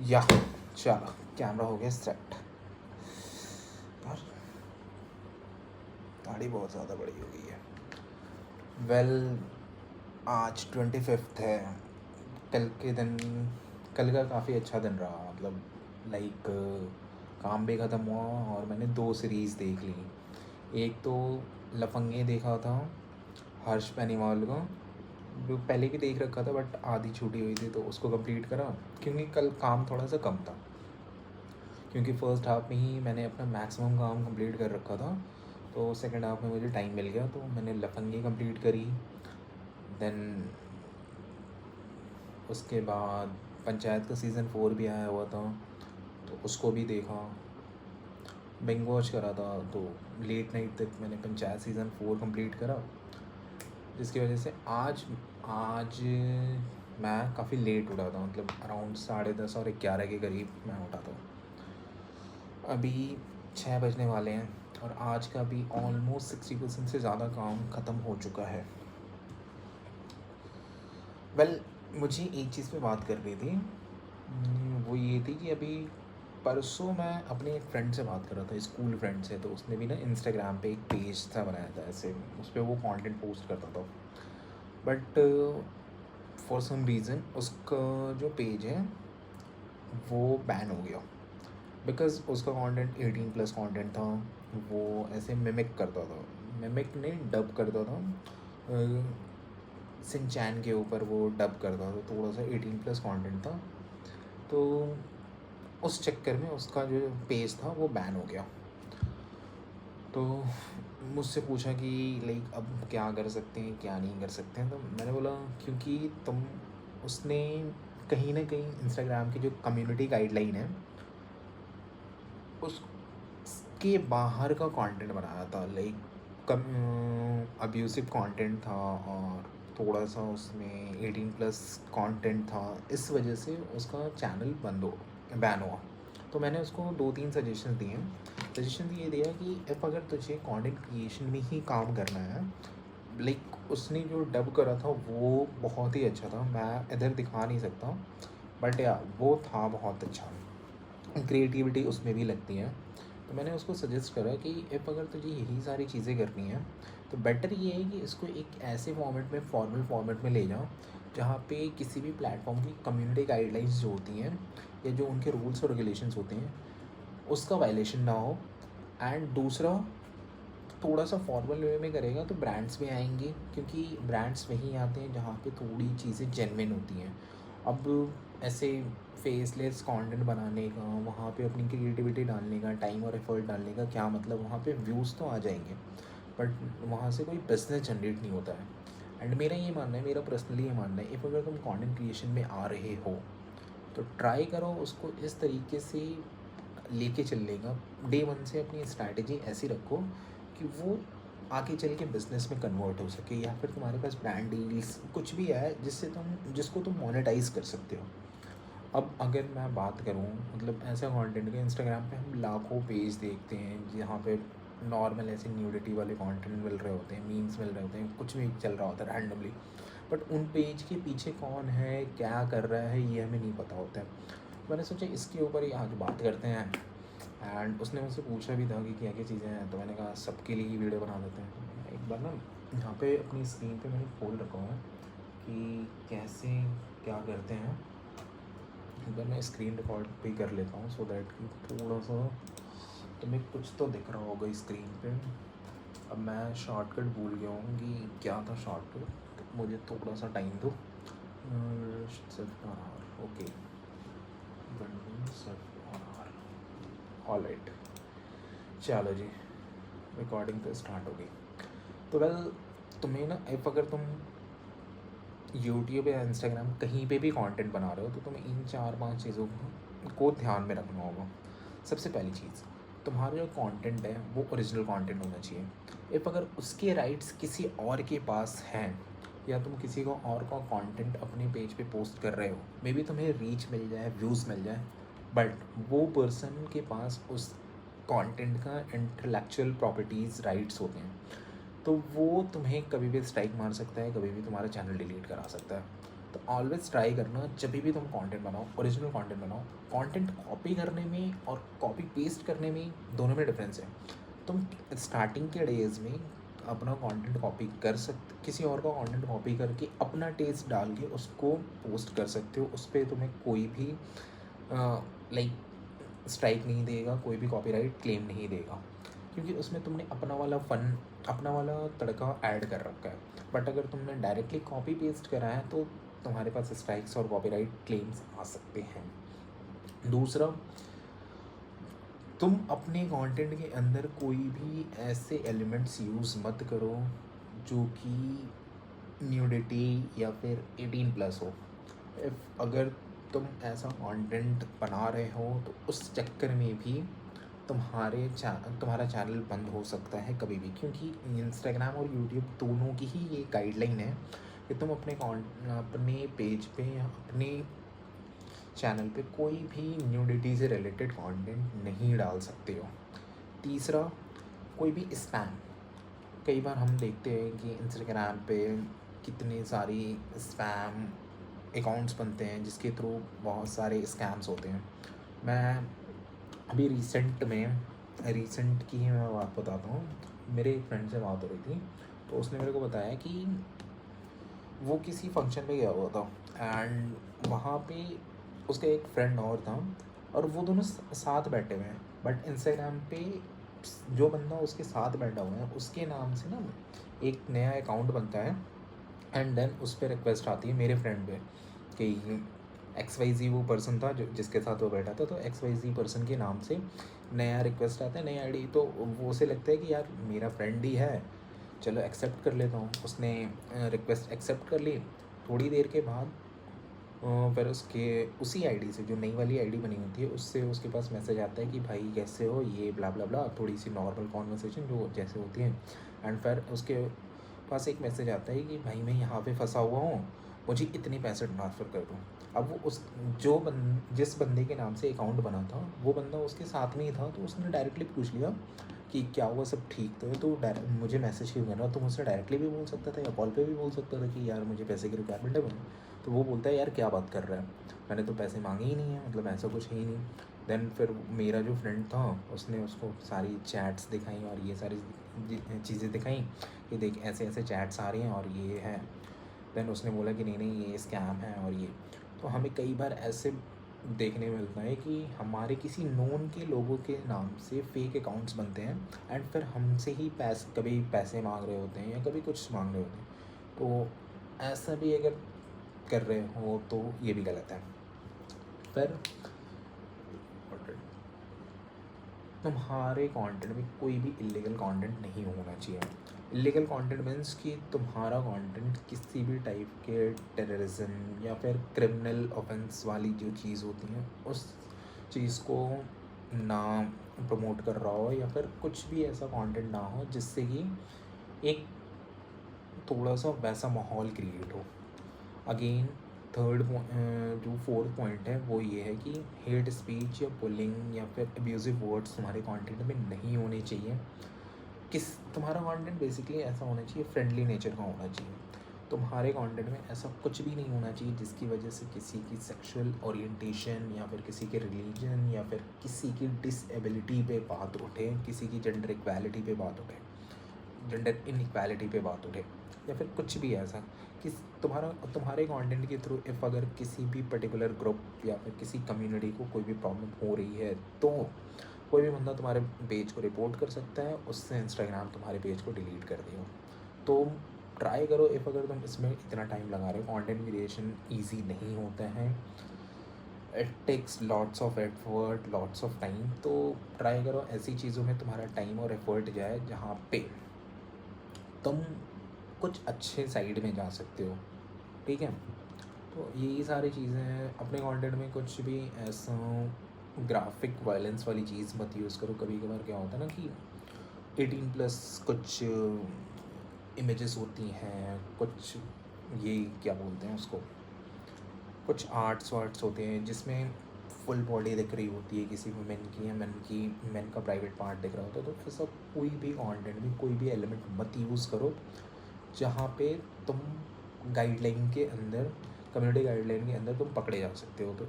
या चलो कैमरा हो गया सेट। यार दाढ़ी बहुत ज़्यादा बड़ी हो गई है। वेल आज 25 है। कल के दिन, कल का काफ़ी अच्छा दिन रहा, मतलब लाइक काम भी ख़त्म हुआ और मैंने 2 सीरीज़ देख ली। एक तो लफंगे देखा था हर्ष बेनीवाल का, जो पहले भी देख रखा था बट आधी छूटी हुई थी तो उसको कंप्लीट करा, क्योंकि कल काम थोड़ा सा कम था, क्योंकि फ़र्स्ट हाफ में ही मैंने अपना मैक्सिमम काम कंप्लीट कर रखा था। तो सेकंड हाफ में मुझे टाइम मिल गया तो मैंने लफंगे कंप्लीट करी। देन उसके बाद पंचायत का सीज़न 4 भी आया हुआ था तो उसको भी देखा, बिंग वॉच करा था। तो लेट नाइट तक मैंने पंचायत सीज़न 4 कंप्लीट करा, जिसकी वजह से आज आज मैं काफ़ी लेट उठा था, मतलब अराउंड 10:30 और 11 के करीब मैं उठा था। अभी 6 बजने वाले हैं और आज का भी ऑलमोस्ट 60% से ज़्यादा काम ख़त्म हो चुका है। वेल मुझे एक चीज़ पे बात करनी थी, वो ये थी कि अभी परसों मैं अपने एक फ्रेंड से बात कर रहा था, स्कूल फ्रेंड से। तो उसने भी ना इंस्टाग्राम पे एक पेज सा बनाया था, ऐसे उस पर वो कंटेंट पोस्ट करता था, बट फॉर सम रीज़न उसका जो पेज है वो बैन हो गया, बिकॉज़ उसका कंटेंट 18+ कंटेंट था। वो ऐसे मिमिक करता था, मिमिक नहीं डब करता था, सिंचैन के ऊपर वो डब करता था, थोड़ा सा 18+ कंटेंट था। तो उस चक्कर में उसका जो पेज था वो बैन हो गया। तो मुझसे पूछा कि लाइक अब क्या कर सकते हैं क्या नहीं कर सकते हैं। तो मैंने बोला क्योंकि तुम उसने कहीं ना कहीं इंस्टाग्राम की जो कम्युनिटी गाइडलाइन है उसके बाहर का कंटेंट बनाया था, लाइक कम अब्यूसिव कंटेंट था और थोड़ा सा उसमें 18+ कंटेंट था। इस वजह से उसका चैनल बंद हो बैन हुआ। तो मैंने उसको 2-3 सजेशन दिए। सजेशन ये दिया कि इफ़ अगर तुझे कंटेंट क्रिएशन में ही काम करना है, लाइक उसने जो डब करा था वो बहुत ही अच्छा था, मैं इधर दिखा नहीं सकता बट या वो था बहुत अच्छा, क्रिएटिविटी उसमें भी लगती है। तो मैंने उसको सजेस्ट करा कि इफ़ अगर तुझे यही सारी चीज़ें करनी है तो बेटर ये है कि इसको एक ऐसे फॉर्मेट में, फॉर्मल फॉर्मेट में ले जाओ जहाँ पे किसी भी प्लेटफॉर्म की कम्युनिटी गाइडलाइंस जो होती हैं या जो उनके रूल्स और रेगुलेशंस होते हैं उसका वायलेशन ना हो। एंड दूसरा, थोड़ा सा फॉर्मल वे में करेगा तो ब्रांड्स भी आएंगे, क्योंकि ब्रांड्स वहीं आते हैं जहाँ पे थोड़ी चीज़ें जेन्युइन होती हैं। अब ऐसे फेसलेस कंटेंट बनाने का, वहाँ पे अपनी क्रिएटिविटी डालने का, टाइम और एफर्ट डालने का क्या मतलब, वहाँ पे व्यूज़ तो आ जाएंगे बट वहाँ से कोई बिजनेस जनरेट नहीं होता है। एंड मेरा ये मानना है, मेरा पर्सनली ये मानना है, इफ़ अगर तुम कंटेंट क्रिएशन में आ रहे हो तो ट्राई करो उसको इस तरीके से लेके चलने का, डे 1 से अपनी स्ट्रैटेजी ऐसी रखो कि वो आगे चल के बिज़नेस में कन्वर्ट हो सके, या फिर तुम्हारे पास ब्रांड डील्स कुछ भी है जिसको तुम मोनेटाइज़ कर सकते हो। अब अगर मैं बात करूँ, मतलब ऐसा कंटेंट के इंस्टाग्राम पे हम लाखों पेज देखते हैं जहाँ पे नॉर्मल ऐसे न्यूडिटी वाले कंटेंट मिल रहे होते हैं, मीम्स मिल रहे होते हैं, कुछ भी चल रहा होता है रैंडमली, बट उन पेज के पीछे कौन है क्या कर रहा है ये हमें नहीं पता होता है। मैंने सोचा इसके ऊपर ही आज बात करते हैं। एंड उसने मुझसे पूछा भी था कि क्या क्या चीज़ें हैं, तो मैंने कहा सबके लिए ही वीडियो बना देते हैं। एक बार ना यहाँ पे अपनी स्क्रीन पे मैंने खोल रखा हुआ है कि कैसे क्या करते हैं। एक बार मैं स्क्रीन रिकॉर्ड भी कर लेता हूँ सो दैट कि थोड़ा सा तुम्हें कुछ तो दिख रहा होगा स्क्रीन पे। अब मैं शॉर्टकट भूल गया हूँ कि क्या था शॉर्टकट, तो मुझे थोड़ा सा टाइम दो। ओके, ऑल राइट, चलो जी, रिकॉर्डिंग तो स्टार्ट हो गई। तो वेल तुम्हें ना, इफ़ अगर तुम यूट्यूब या इंस्टाग्राम कहीं पे भी कंटेंट बना रहे हो तो तुम्हें इन 4-5 चीज़ों को ध्यान में रखना होगा। सबसे पहली चीज़, तुम्हारा जो कंटेंट है वो ओरिजिनल कंटेंट होना चाहिए। इफ़ अगर उसके राइट्स किसी और के पास हैं या तुम किसी को और का कंटेंट अपने पेज पे पोस्ट कर रहे हो, मे बी तुम्हें रीच मिल जाए, व्यूज़ मिल जाए, बट वो पर्सन के पास उस कंटेंट का इंटेलेक्चुअल प्रॉपर्टीज़ राइट्स होते हैं, तो वो तुम्हें कभी भी स्ट्राइक मार सकता है, कभी भी तुम्हारा चैनल डिलीट करा सकता है। तो ऑलवेज ट्राई करना जब भी तुम कंटेंट बनाओ, ओरिजिनल कंटेंट बनाओ, कंटेंट कॉपी करने में और कॉपी पेस्ट करने में दोनों में डिफरेंस है। तुम स्टार्टिंग के डेज में अपना कंटेंट कॉपी कर सकते, किसी और का कंटेंट कॉपी करके अपना टेस्ट डाल के उसको पोस्ट कर सकते हो। उस पर तुम्हें कोई भी लाइक स्ट्राइक नहीं देगा, कोई भी कॉपीराइट क्लेम नहीं देगा, क्योंकि उसमें तुमने अपना वाला फन, अपना वाला तड़का ऐड कर रखा है। बट अगर तुमने डायरेक्टली कॉपी पेस्ट करा है तो तुम्हारे पास स्ट्राइक्स और कॉपीराइट क्लेम्स आ सकते हैं। दूसरा, तुम अपने कंटेंट के अंदर कोई भी ऐसे एलिमेंट्स यूज़ मत करो जो कि न्यूडिटी या फिर 18+ हो। इफ़ अगर तुम ऐसा कंटेंट बना रहे हो तो उस चक्कर में भी तुम्हारा चैनल बंद हो सकता है कभी भी, क्योंकि इंस्टाग्राम और यूट्यूब दोनों की ही ये गाइडलाइन है कि तुम अपने पेज पे या अपने चैनल पे कोई भी न्यूडिटी से रिलेटेड कंटेंट नहीं डाल सकते हो। तीसरा, कोई भी स्पैम, कई बार हम देखते हैं कि इंस्टाग्राम पे कितने सारी स्पैम अकाउंट्स बनते हैं जिसके थ्रू बहुत सारे स्कैम्स होते हैं। मैं अभी रीसेंट की ही मैं बात बताता हूँ। मेरे एक फ्रेंड से बात हो रही थी, तो उसने मेरे को बताया कि वो किसी फंक्शन में गया हुआ था एंड वहाँ पे उसका एक फ्रेंड और था और वो दोनों साथ बैठे हुए हैं। बट इंस्टाग्राम पे जो बंदा उसके साथ बैठा हुआ है उसके नाम से ना एक नया अकाउंट बनता है एंड देन उस पर रिक्वेस्ट आती है मेरे फ्रेंड पे कि XYZ वो पर्सन था जो जिसके साथ वो बैठा था, तो XYZ पर्सन के नाम से नया रिक्वेस्ट आता है, नया आईडी। तो वो उसे लगता है कि यार मेरा फ्रेंड ही है, चलो एक्सेप्ट कर लेता हूँ। उसने रिक्वेस्ट एक्सेप्ट कर ली। थोड़ी देर के बाद फिर उसके उसी आईडी से, जो नई वाली आईडी बनी होती है, उससे उसके पास मैसेज आता है कि भाई कैसे हो, ये ब्ला ब्ला ब्ला, थोड़ी सी नॉर्मल कॉन्वर्सेशन जो जैसे होती है। एंड फिर उसके पास एक मैसेज आता है कि भाई मैं यहाँ पे फंसा हुआ हूँ, मुझे इतने पैसे ट्रांसफ़र कर दो। अब वो जिस बंदे के नाम से अकाउंट बना था वो बंदा उसके साथ में ही था, तो उसने डायरेक्टली पूछ लिया कि क्या हुआ, सब ठीक तो मुझे मैसेज क्यों कर रहा, तो मुझसे डायरेक्टली भी बोल सकता था या कॉल पे भी बोल सकता था कि यार मुझे पैसे की रिक्वायरमेंट है। तो वो बोलता है यार क्या बात कर रहा है, मैंने तो पैसे मांगे ही नहीं है, मतलब ऐसा कुछ है ही नहीं। देन फिर मेरा जो फ्रेंड था उसने उसको सारी चैट्स दिखाई और ये सारी चीज़ें दिखाई कि देख ऐसे ऐसे चैट्स आ रही हैं और ये है। देन उसने बोला कि नहीं नहीं ये स्कैम है और ये। तो हमें कई बार ऐसे देखने मिलता है कि हमारे किसी नोन के लोगों के नाम से फेक अकाउंट्स बनते हैं एंड फिर हमसे ही कभी पैसे मांग रहे होते हैं या कभी कुछ मांग रहे होते हैं। तो ऐसा भी अगर कर रहे हो तो ये भी गलत है। फिर तुम्हारे कंटेंट में कोई भी इलीगल कंटेंट नहीं होना चाहिए। इलीगल कंटेंट मीन्स कि तुम्हारा कंटेंट किसी भी टाइप के टेररिज्म या फिर क्रिमिनल ऑफेंस वाली जो चीज़ होती है उस चीज़ को ना प्रमोट कर रहा हो, या फिर कुछ भी ऐसा कंटेंट ना हो जिससे कि एक थोड़ा सा वैसा माहौल क्रिएट हो। अगेन जो फोर्थ पॉइंट है वो ये है कि हेट स्पीच या बुलिंग या फिर अब्यूजिव वर्ड्स तुम्हारे कंटेंट में नहीं होने चाहिए। तुम्हारा कंटेंट बेसिकली ऐसा होना चाहिए, फ्रेंडली नेचर का होना चाहिए। तुम्हारे कंटेंट में ऐसा कुछ भी नहीं होना चाहिए जिसकी वजह से किसी की सेक्सुअल ओरिएंटेशन या फिर किसी के रिलीजन या फिर किसी की डिसेबिलिटी पे बात उठे, किसी की जेंडर इक्वालिटी पे बात उठे, जेंडर इनइक्वालिटी पे बात उठे, या फिर कुछ भी ऐसा कि तुम्हारे कंटेंट के थ्रू इफ़ अगर किसी भी पर्टिकुलर ग्रुप या फिर किसी कम्युनिटी को कोई भी प्रॉब्लम हो रही है तो कोई भी बंदा तुम्हारे पेज को रिपोर्ट कर सकता है, उससे इंस्टाग्राम तुम्हारे पेज को डिलीट कर देगा। तो ट्राई करो, इफ़ अगर तुम इसमें इतना टाइम लगा रहे हो, कंटेंट क्रिएशन ईजी नहीं होता है, it takes lots of effort, lots of time. तो ट्राई करो ऐसी चीज़ों में तुम्हारा टाइम और एफर्ट जाए जहाँ पे तुम कुछ अच्छे साइड में जा सकते हो। ठीक है, तो यही सारी चीज़ें हैं। अपने कंटेंट में कुछ भी ऐसा ग्राफिक वायलेंस वाली चीज़ मत यूज़ करो। कभी कभार क्या होता है ना कि 18+ कुछ इमेजेस होती हैं, कुछ ये क्या बोलते हैं उसको, कुछ आर्ट्स वार्ट्स होते हैं जिसमें फुल बॉडी दिख रही होती है किसी वुमेन की, या मैन का प्राइवेट पार्ट दिख रहा होता है। तो ऐसा कोई भी कंटेंट में कोई भी एलिमेंट मत यूज़ करो जहाँ पे तुम गाइडलाइन के अंदर कम्युनिटी गाइडलाइन के अंदर तुम पकड़े जा सकते हो। तो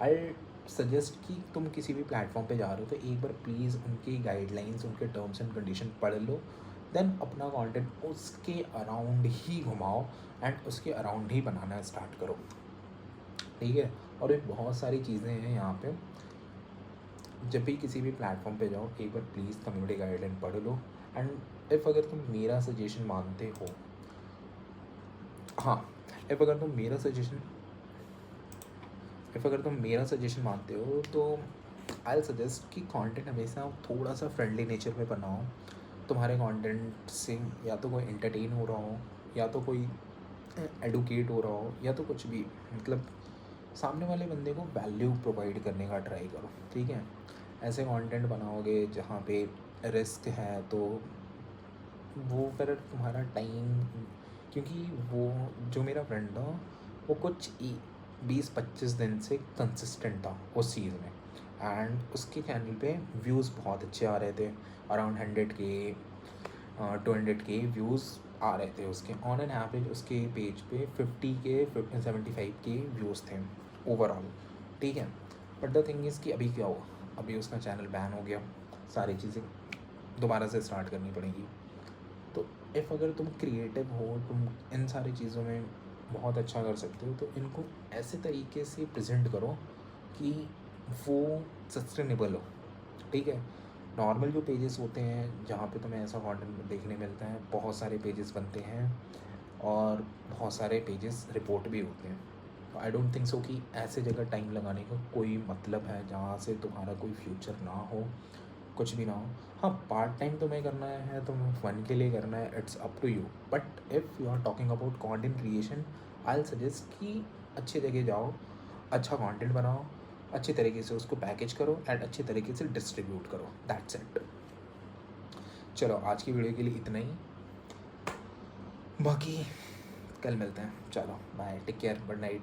आई सजेस्ट कि तुम किसी भी प्लेटफॉर्म पे जा रहे हो तो एक बार प्लीज़ उनकी गाइडलाइंस, उनके टर्म्स एंड कंडीशन पढ़ लो, देन अपना कंटेंट उसके अराउंड ही घुमाओ एंड उसके अराउंड ही बनाना स्टार्ट करो, ठीक है। और एक बहुत सारी चीज़ें हैं यहाँ पे, जब भी किसी भी प्लेटफॉर्म पे जाओ एक बार प्लीज़ कम्युनिटी गाइडलाइन पढ़ लो। एंड इफ़ अगर तुम मेरा सजेशन मानते हो, हाँ, इफ़ अगर तुम मेरा सजेशन मानते हो तो आई सजेस्ट कि कंटेंट हमेशा थोड़ा सा फ्रेंडली नेचर में बनाओ। तुम्हारे कंटेंट से या तो कोई एंटरटेन हो रहा हो, या तो कोई एडुकेट हो रहा हो, या तो कुछ भी, मतलब सामने वाले बंदे को वैल्यू प्रोवाइड करने का ट्राई करो, ठीक है। ऐसे कंटेंट बनाओगे जहाँ पे रिस्क है तो वो फिर तुम्हारा टाइम, क्योंकि वो जो मेरा फ्रेंड था वो कुछ 20-25 दिन से कंसिस्टेंट था उस चीज़ में, एंड उसके चैनल पे व्यूज़ बहुत अच्छे आ रहे थे, अराउंड 100K 200K व्यूज़ आ रहे थे उसके ऑन एन एवरेज। उसके पेज पे 50K 75K व्यूज़ थे ओवरऑल, ठीक है। बट द थिंग इज़ कि अभी क्या हुआ, अभी उसका चैनल बैन हो गया, सारी चीज़ें दोबारा से स्टार्ट करनी पड़ेगी। तो इफ़ अगर तुम क्रिएटिव हो, तुम इन सारी चीज़ों में बहुत अच्छा कर सकते हो, तो इनको ऐसे तरीके से प्रेजेंट करो कि वो सस्टेनेबल हो, ठीक है। नॉर्मल जो पेजेस होते हैं जहाँ पे तुम्हें ऐसा कंटेंट देखने मिलता है, बहुत सारे पेजेस बनते हैं और बहुत सारे पेजेस रिपोर्ट भी होते हैं। तो आई डोंट थिंक सो कि ऐसे जगह टाइम लगाने का कोई मतलब है जहाँ से तुम्हारा कोई फ्यूचर ना हो, कुछ भी ना हो। हाँ, पार्ट टाइम तुम्हें करना है, तुम्हें फ़न के लिए करना है, it's up to you. But if you are talking about content creation, I suggest कि अच्छी जगह जाओ, अच्छा कंटेंट बनाओ, अच्छे तरीके से उसको पैकेज करो एंड अच्छे तरीके से डिस्ट्रीब्यूट करो, दैट्स इट। चलो आज की वीडियो के लिए इतना ही, बाकी कल मिलते हैं। चलो bye, take care, good night.